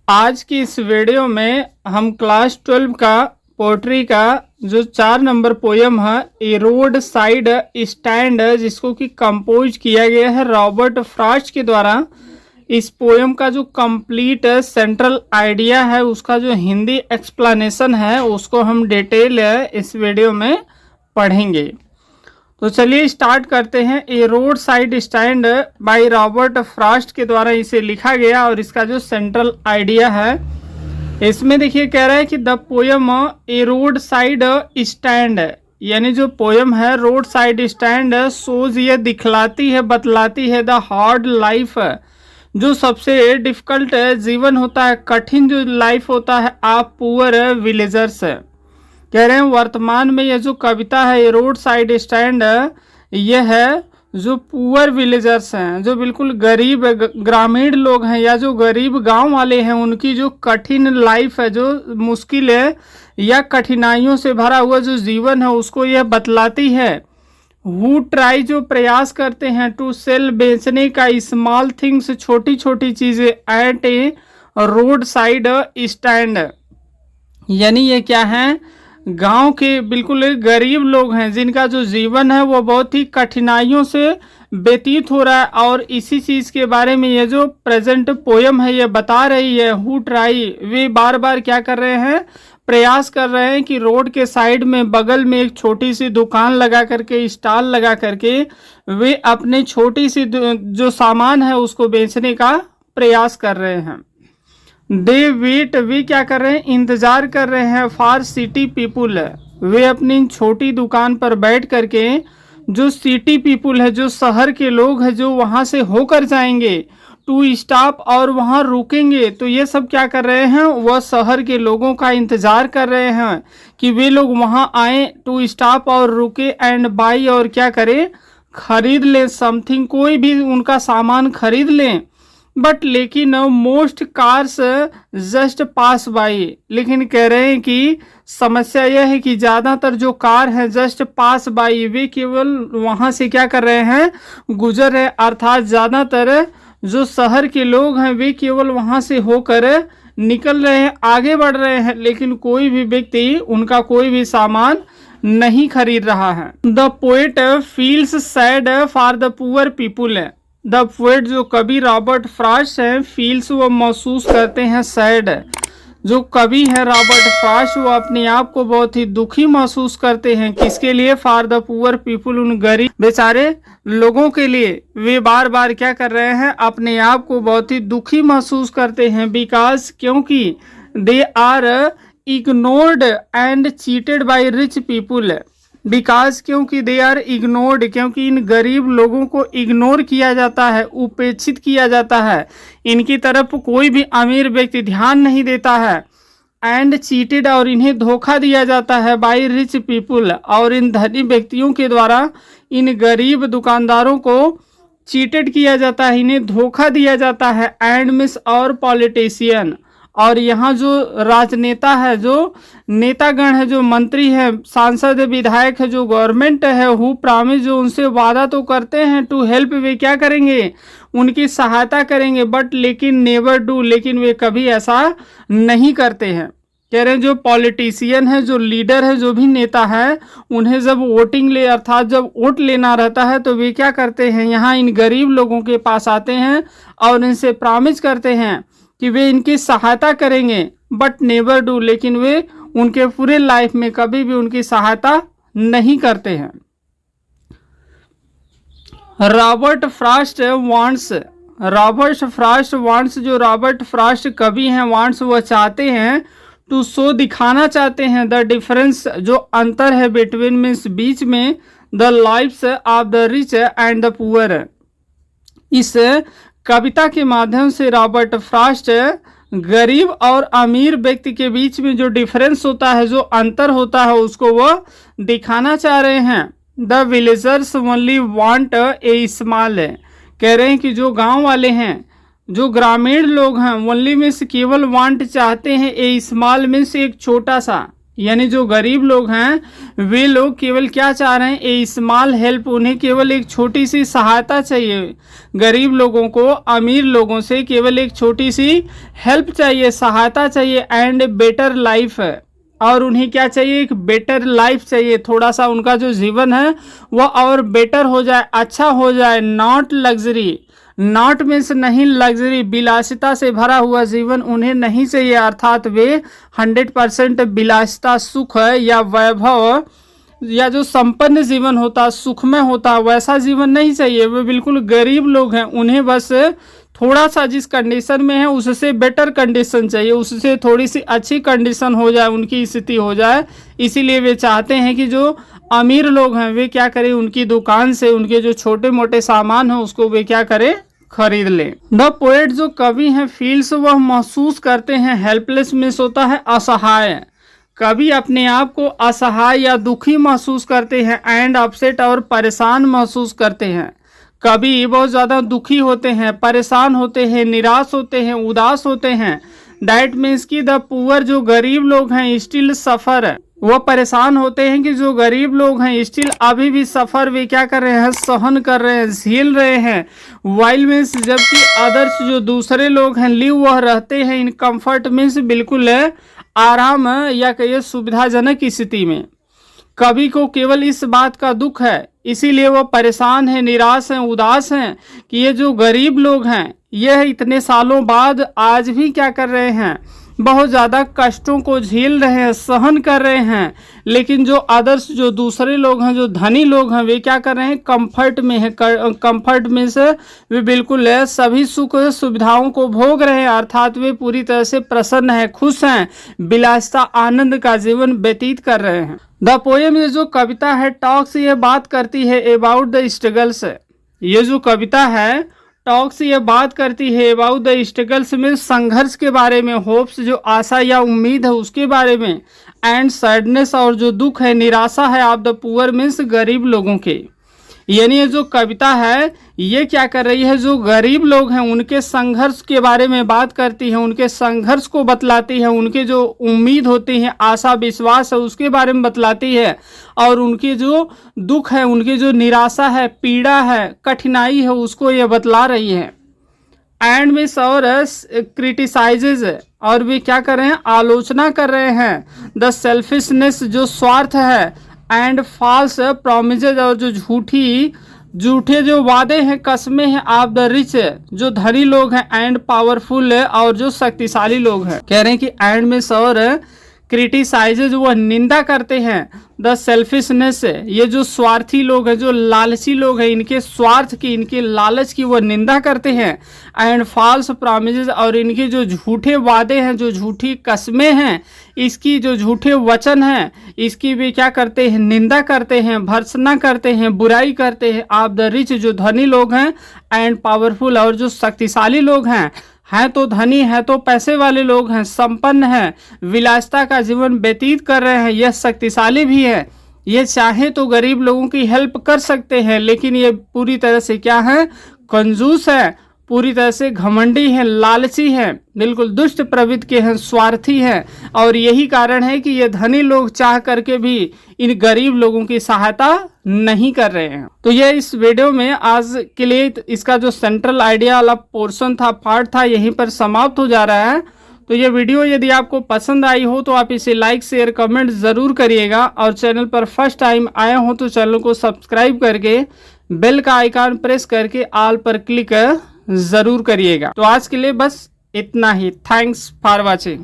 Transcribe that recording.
आज की इस वीडियो में हम क्लास 12 का पोट्री का जो 4 नंबर पोयम है ए रोड साइड स्टैंड, जिसको कि कंपोज किया गया है रॉबर्ट फ्रॉस्ट के द्वारा। इस पोयम का जो कंप्लीट सेंट्रल आइडिया है, उसका जो हिंदी एक्सप्लेनेशन है, उसको हम डिटेल इस वीडियो में पढ़ेंगे। तो चलिए स्टार्ट करते हैं। A roadside stand by Robert Frost के द्वारा इसे लिखा गया और इसका जो सेंट्रल आइडिया है, इसमें देखिए कह रहा है कि the poem A roadside stand, यानी जो पोयम है रोड साइड स्टैंड सोज, ये दिखलाती है, बतलाती है द हार्ड लाइफ, जो सबसे डिफिकल्ट जीवन होता है, कठिन जो लाइफ होता है आप पुअर विलेजर्स। कह रहे हैं वर्तमान में यह जो कविता है ये रोड साइड स्टैंड, यह है जो पुअर विलेजर्स हैं, जो बिल्कुल गरीब ग्रामीण लोग हैं या जो गरीब गांव वाले हैं, उनकी जो कठिन लाइफ है, जो मुश्किल है या कठिनाइयों से भरा हुआ जो जीवन है, उसको यह बतलाती है। हु ट्राई, जो प्रयास करते हैं, टू सेल, बेचने का, स्मॉल थिंग्स, छोटी छोटी चीजें, एट ए रोड साइड स्टैंड, यानी ये क्या है, गांव के बिल्कुल गरीब लोग हैं जिनका जो जीवन है वो बहुत ही कठिनाइयों से व्यतीत हो रहा है, और इसी चीज़ के बारे में ये जो प्रेजेंट पोयम है ये बता रही है। हु ट्राई, वे बार बार क्या कर रहे हैं, प्रयास कर रहे हैं कि रोड के साइड में बगल में एक छोटी सी दुकान लगा करके, स्टॉल लगा करके, वे अपने छोटी सी जो सामान है उसको बेचने का प्रयास कर रहे हैं। दे वेट, वे क्या कर रहे हैं, इंतजार कर रहे हैं, फॉर सिटी पीपुल, वे अपनी छोटी दुकान पर बैठ करके जो सिटी पीपुल है, जो शहर के लोग हैं, जो वहां से होकर जाएंगे, टू स्टॉप, और वहां रुकेंगे, तो ये सब क्या कर रहे हैं, वह शहर के लोगों का इंतजार कर रहे हैं कि वे लोग वहां आए, टू स्टॉप, और रुके, एंड बाई, और क्या करें, खरीद लें समथिंग, कोई भी उनका सामान खरीद लें। बट लेकिन most cars just pass by, लेकिन कह रहे हैं कि समस्या यह है कि ज़्यादातर जो कार हैं जस्ट पास बाई, वे केवल वहाँ से क्या कर रहे हैं, गुजर रहे, अर्थात ज़्यादातर जो शहर के लोग हैं वे केवल वहाँ से होकर निकल रहे हैं, आगे बढ़ रहे हैं, लेकिन कोई भी व्यक्ति उनका कोई भी सामान नहीं खरीद रहा है। The poet feels sad for the poor people, the poet जो कवि रॉबर्ट फ्रॉस्ट हैं, फील्स वो महसूस करते हैं, सैड जो कवि है रॉबर्ट फ्रॉस्ट वो अपने आप को बहुत ही दुखी महसूस करते हैं, किसके लिए, फॉर द पुअर पीपुल, उन गरीब बेचारे लोगों के लिए। वे बार बार क्या कर रहे हैं, अपने आप को बहुत ही दुखी महसूस करते हैं, बिकॉज, क्योंकि they are ignored and cheated by rich people, because क्योंकि दे आर इग्नोर्ड, क्योंकि इन गरीब लोगों को इग्नोर किया जाता है, उपेक्षित किया जाता है, इनकी तरफ कोई भी अमीर व्यक्ति ध्यान नहीं देता है, एंड चीटेड, और इन्हें धोखा दिया जाता है, बाय रिच पीपुल, और इन धनी व्यक्तियों के द्वारा इन गरीब दुकानदारों को चीटेड किया जाता है, इन्हें धोखा दिया जाता है, एंड मिस और पॉलिटिशियन, और यहाँ जो राजनेता है, जो नेतागण है, जो मंत्री है, सांसद विधायक है, जो गवर्नमेंट है, हु प्रॉमिस, जो उनसे वादा तो करते हैं, टू हेल्प, वे क्या करेंगे, उनकी सहायता करेंगे, बट लेकिन नेवर डू, लेकिन वे कभी ऐसा नहीं करते हैं। कह रहे हैं जो पॉलिटिशियन है, जो लीडर है, जो भी नेता है, उन्हें जब वोटिंग ले, अर्थात जब वोट लेना रहता है, तो वे क्या करते हैं, यहाँ इन गरीब लोगों के पास आते हैं और इनसे प्रॉमिस करते हैं कि वे इनकी सहायता करेंगे, बट नेवर डू, लेकिन वे उनके पूरे लाइफ में कभी भी उनकी सहायता नहीं करते हैं। रॉबर्ट फ्रॉस्ट वांट्स, जो रॉबर्ट फ्रॉस्ट कवि हैं, वांट्स वो चाहते हैं, टू शो, दिखाना चाहते हैं, द डिफरेंस, जो अंतर है, बिटवीन, मीन्स बीच में, the lifes of the rich and the poor. इस कविता के माध्यम से रॉबर्ट फ्रॉस्ट गरीब और अमीर व्यक्ति के बीच में जो डिफरेंस होता है, जो अंतर होता है, उसको वह दिखाना चाह रहे हैं। The villagers only want a small, कह रहे हैं कि जो गांव वाले हैं, जो ग्रामीण लोग हैं, ओनली मीन्स केवल, वांट चाहते हैं, ए स्मॉल मीन्स एक छोटा सा, यानी जो गरीब लोग हैं वे लोग केवल क्या चाह रहे हैं, ए स्मॉल हेल्प, उन्हें केवल एक छोटी सी सहायता चाहिए। गरीब लोगों को अमीर लोगों से केवल एक छोटी सी हेल्प चाहिए, सहायता चाहिए, एंड बेटर लाइफ है। और उन्हें क्या चाहिए, एक बेटर लाइफ चाहिए, थोड़ा सा उनका जो जीवन है वह और बेटर हो जाए, अच्छा हो जाए। नॉट लग्जरी, नॉट मीन्स नहीं, लग्जरी विलासिता से भरा हुआ जीवन उन्हें नहीं चाहिए, अर्थात वे 100% विलासिता, सुख या वैभव या जो संपन्न जीवन होता, सुखमय होता, वैसा जीवन नहीं चाहिए। वे बिल्कुल गरीब लोग हैं, उन्हें बस थोड़ा सा जिस कंडीशन में है उससे बेटर कंडीशन चाहिए, उससे थोड़ी सी अच्छी कंडीशन हो जाए, उनकी स्थिति हो जाए। इसीलिए वे चाहते हैं कि जो अमीर लोग हैं वे क्या करें, उनकी दुकान से उनके जो छोटे मोटे सामान हो उसको वे क्या करें, खरीद लें। द पोएट जो कवि हैं, फील्स वह महसूस करते हैं, हेल्पलेस मीन्स होता है असहाय। कवि अपने आप को असहाय या दुखी महसूस करते हैं, एंड अपसेट और परेशान महसूस करते हैं। कभी बहुत ज़्यादा दुखी होते हैं, परेशान होते हैं, निराश होते हैं, उदास होते हैं। दैट मीन्स कि द पुअर जो गरीब लोग हैं स्टिल सफ़र, वो परेशान होते हैं कि जो गरीब लोग हैं स्टिल अभी भी सफ़र वे क्या कर रहे हैं, सहन कर रहे हैं, झेल रहे हैं। वाइल मीन्स जबकि अदर्स जो दूसरे लोग हैं, लिव वह रहते हैं, इन कम्फर्ट मीन्स बिल्कुल आराम या कहिए सुविधाजनक स्थिति में। कवि को केवल इस बात का दुख है, इसीलिए वो परेशान है, निराश हैं, उदास हैं कि ये जो गरीब लोग हैं यह इतने सालों बाद आज भी क्या कर रहे हैं, बहुत ज़्यादा कष्टों को झेल रहे हैं, सहन कर रहे हैं। लेकिन जो अदर्स जो दूसरे लोग हैं, जो धनी लोग हैं, वे क्या कर रहे हैं, कंफर्ट में है। कंफर्ट में से वे बिल्कुल सभी सुख सुविधाओं को भोग रहे हैं, अर्थात वे पूरी तरह से प्रसन्न हैं, खुश हैं, विलासिता आनंद का जीवन व्यतीत कर रहे हैं। द पोएम ये जो कविता है टॉक्स, ये बात करती है अबाउट द स्ट्रगल्स। ये जो कविता है टॉक्स ये बात करती है अबाउट द स्ट्रगल्स में संघर्ष के बारे में, होप्स जो आशा या उम्मीद है उसके बारे में, एंड सैडनेस और जो दुख है, निराशा है, ऑफ द पुअर मीन्स गरीब लोगों के। यानी ये जो कविता है ये क्या कर रही है, जो गरीब लोग हैं उनके संघर्ष के बारे में बात करती है, उनके संघर्ष को बतलाती है, उनके जो उम्मीद होती है, आशा विश्वास है उसके बारे में बतलाती है, और उनके जो दुख है, उनकी जो निराशा है, पीड़ा है, कठिनाई है उसको ये बतला रही है। एंड मिस और क्रिटिसाइजेज, और वे क्या कर रहे हैं, आलोचना कर रहे हैं द सेल्फिशनेस जो स्वार्थ है, एंड फॉल्स प्रोमिसेज और जो झूठे जो वादे हैं, कस्में हैं, ऑफ द रिच जो धनी लोग हैं, एंड पावरफुल और जो शक्तिशाली लोग हैं। कह रहे हैं कि एंड में और क्रिटिसाइजेज वह निंदा करते हैं द सेल्फिशनेस, ये जो स्वार्थी लोग हैं, जो लालची लोग हैं, इनके स्वार्थ की, इनके लालच की वह निंदा करते हैं। एंड फॉल्स प्रॉमिसेस और इनके जो झूठे वादे हैं, जो झूठी कस्में हैं, इसकी जो झूठे वचन हैं इसकी भी क्या करते हैं, निंदा करते हैं, भर्त्सना करते हैं, बुराई करते हैं। ऑफ द रिच जो धनी लोग हैं, एंड पावरफुल और जो शक्तिशाली लोग हैं तो धनी है तो पैसे वाले लोग हैं, संपन्न हैं, विलासिता का जीवन व्यतीत कर रहे हैं, यह शक्तिशाली भी है, ये चाहे तो गरीब लोगों की हेल्प कर सकते हैं, लेकिन ये पूरी तरह से क्या है, कंजूस है, पूरी तरह से घमंडी है, लालची है, बिल्कुल दुष्ट प्रवृत्ति के हैं, स्वार्थी हैं। और यही कारण है कि ये धनी लोग चाह करके भी इन गरीब लोगों की सहायता नहीं कर रहे हैं। तो ये इस वीडियो में आज के लिए इसका जो सेंट्रल आइडिया वाला पोर्शन था, पार्ट था, यहीं पर समाप्त हो जा रहा है। तो ये वीडियो यदि आपको पसंद आई हो तो आप इसे लाइक शेयर कमेंट ज़रूर करिएगा, और चैनल पर फर्स्ट टाइम आए हो तो चैनल को सब्सक्राइब करके बेल का आइकन प्रेस करके ऑल पर क्लिक ज़रूर करिएगा। तो आज के लिए बस इतना ही। Thanks for watching.